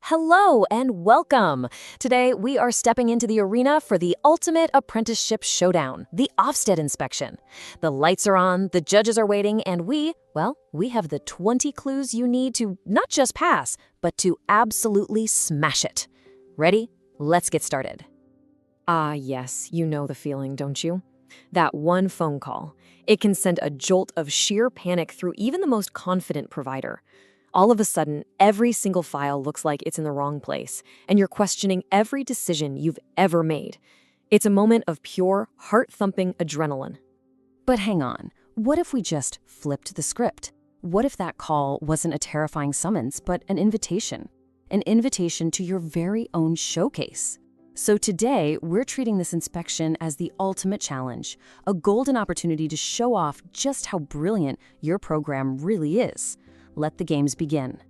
Hello and welcome! Today we are stepping into the arena for the ultimate apprenticeship showdown, the Ofsted inspection. The lights are on, the judges are waiting, and we have the 20 clues you need to not just pass, but to absolutely smash it. Ready? Let's get started. Ah, yes, you know the feeling, don't you? That one phone call. It can send a jolt of sheer panic through even the most confident provider. All of a sudden, every single file looks like it's in the wrong place, and you're questioning every decision you've ever made. It's a moment of pure, heart-thumping adrenaline. But hang on, what if we just flipped the script? What if that call wasn't a terrifying summons, but an invitation? An invitation to your very own showcase. So today, we're treating this inspection as the ultimate challenge, a golden opportunity to show off just how brilliant your program really is. Let the games begin.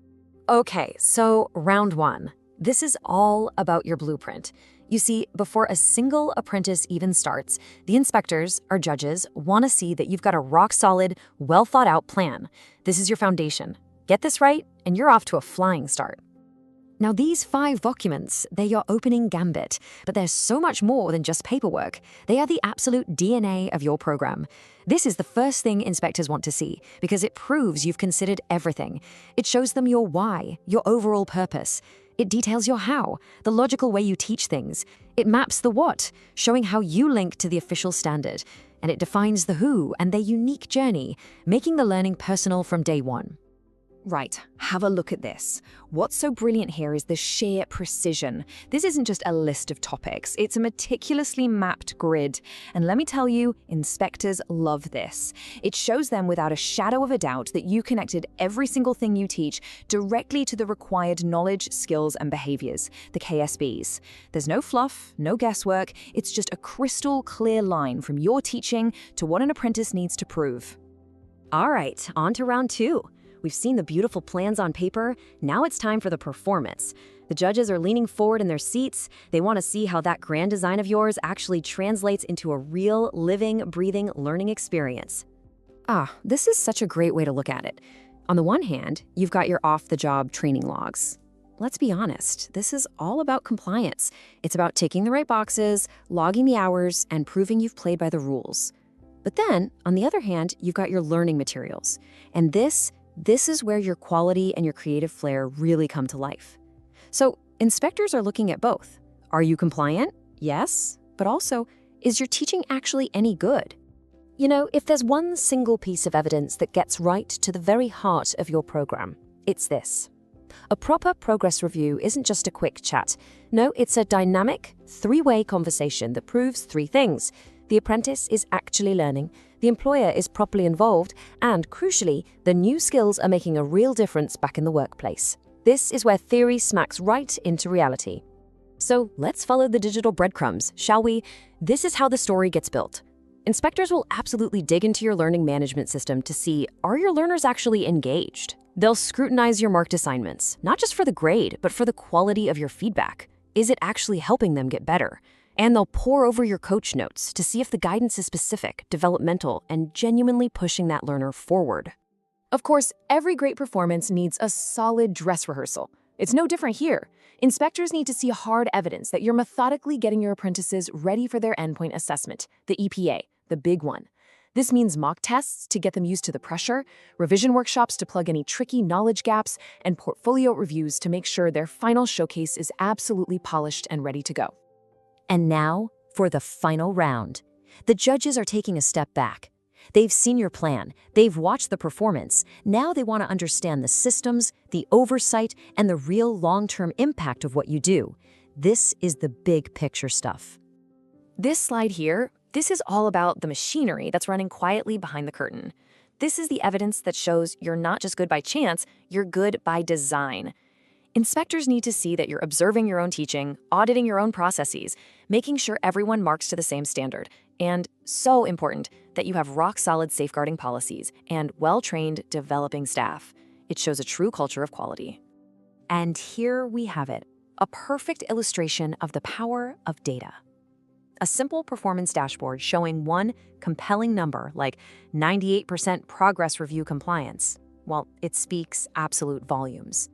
Okay, so round one. This is all about your blueprint. You see, before a single apprentice even starts, the inspectors, our judges, want to see that you've got a rock-solid, well-thought-out plan. This is your foundation. Get this right, and you're off to a flying start. Now, these 5 documents, they're your opening gambit, but there's so much more than just paperwork. They are the absolute DNA of your program. This is the first thing inspectors want to see, because it proves you've considered everything. It shows them your why, your overall purpose. It details your how, the logical way you teach things. It maps the what, showing how you link to the official standard. And it defines the who and their unique journey, making the learning personal from day one. Right, have a look at this. What's so brilliant here is the sheer precision. This isn't just a list of topics, it's a meticulously mapped grid. And let me tell you, inspectors love this. It shows them without a shadow of a doubt that you connected every single thing you teach directly to the required knowledge, skills, and behaviors, the KSBs. There's no fluff, no guesswork, it's just a crystal clear line from your teaching to what an apprentice needs to prove. All right, on to round 2. We've seen the beautiful plans on paper, now it's time for the performance. The judges are leaning forward in their seats. They want to see how that grand design of yours actually translates into a real, living, breathing learning experience. This is such a great way to look at it. On the one hand, you've got your off-the-job training logs. Let's be honest, this is all about compliance. It's about ticking the right boxes, logging the hours, and proving you've played by the rules. But then, on the other hand, you've got your learning materials. And this is where your quality and your creative flair really come to life. So inspectors are looking at both. Are you compliant? Yes. But also, is your teaching actually any good? You know, if there's one single piece of evidence that gets right to the very heart of your program, it's this. A proper progress review isn't just a quick chat. No, it's a dynamic, 3-way conversation that proves 3 things. The apprentice is actually learning, the employer is properly involved, and crucially, the new skills are making a real difference back in the workplace. This is where theory smacks right into reality. So let's follow the digital breadcrumbs, shall we? This is how the story gets built. Inspectors will absolutely dig into your learning management system to see, are your learners actually engaged? They'll scrutinize your marked assignments, not just for the grade, but for the quality of your feedback. Is it actually helping them get better? And they'll pore over your coach notes to see if the guidance is specific, developmental, and genuinely pushing that learner forward. Of course, every great performance needs a solid dress rehearsal. It's no different here. Inspectors need to see hard evidence that you're methodically getting your apprentices ready for their endpoint assessment, the EPA, the big one. This means mock tests to get them used to the pressure, revision workshops to plug any tricky knowledge gaps, and portfolio reviews to make sure their final showcase is absolutely polished and ready to go. And now, for the final round. The judges are taking a step back. They've seen your plan, they've watched the performance. Now they want to understand the systems, the oversight, and the real long-term impact of what you do. This is the big picture stuff. This slide here, this is all about the machinery that's running quietly behind the curtain. This is the evidence that shows you're not just good by chance, you're good by design. Inspectors need to see that you're observing your own teaching, auditing your own processes, making sure everyone marks to the same standard, and, so important, that you have rock-solid safeguarding policies and well-trained, developing staff. It shows a true culture of quality. And here we have it, a perfect illustration of the power of data. A simple performance dashboard showing one compelling number like 98% progress review compliance. Well, it speaks absolute volumes.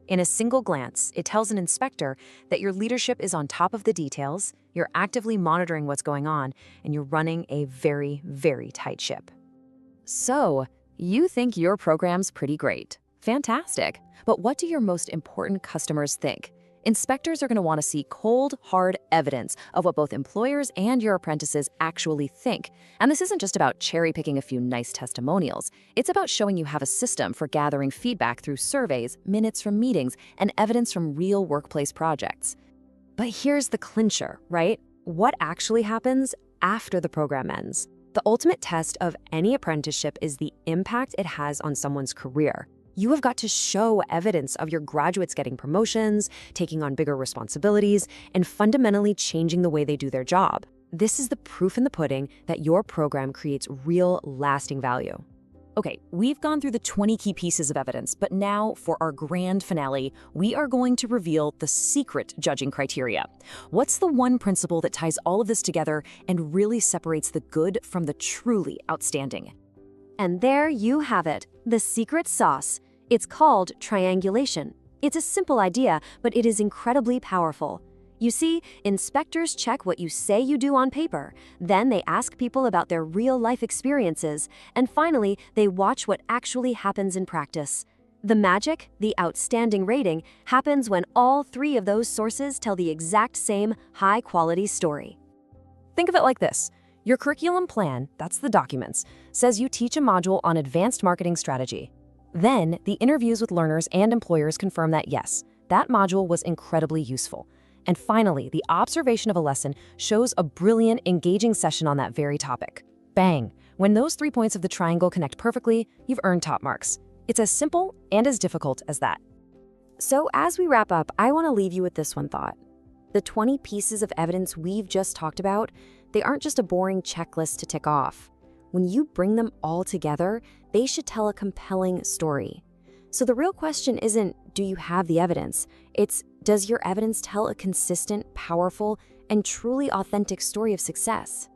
In a single glance, it tells an inspector that your leadership is on top of the details, you're actively monitoring what's going on, and you're running a very, very tight ship. So, you think your program's pretty great. Fantastic. But what do your most important customers think? Inspectors are going to want to see cold, hard evidence of what both employers and your apprentices actually think. And this isn't just about cherry-picking a few nice testimonials. It's about showing you have a system for gathering feedback through surveys, minutes from meetings, and evidence from real workplace projects. But here's the clincher, right? What actually happens after the program ends? The ultimate test of any apprenticeship is the impact it has on someone's career. You have got to show evidence of your graduates getting promotions, taking on bigger responsibilities, and fundamentally changing the way they do their job. This is the proof in the pudding that your program creates real, lasting value. Okay, we've gone through the 20 key pieces of evidence, but now for our grand finale, we are going to reveal the secret judging criteria. What's the one principle that ties all of this together and really separates the good from the truly outstanding? And there you have it, the secret sauce. It's called triangulation. It's a simple idea, but it is incredibly powerful. You see, inspectors check what you say you do on paper, then they ask people about their real-life experiences, and finally, they watch what actually happens in practice. The magic, the outstanding rating, happens when all three of those sources tell the exact same high-quality story. Think of it like this. Your curriculum plan, that's the documents, says you teach a module on advanced marketing strategy. Then, the interviews with learners and employers confirm that yes, that module was incredibly useful. And finally, the observation of a lesson shows a brilliant, engaging session on that very topic. Bang! When those 3 points of the triangle connect perfectly, you've earned top marks. It's as simple and as difficult as that. So as we wrap up, I want to leave you with this one thought. The 20 pieces of evidence we've just talked about, they aren't just a boring checklist to tick off. When you bring them all together, they should tell a compelling story. So the real question isn't, do you have the evidence? It's, does your evidence tell a consistent, powerful, and truly authentic story of success?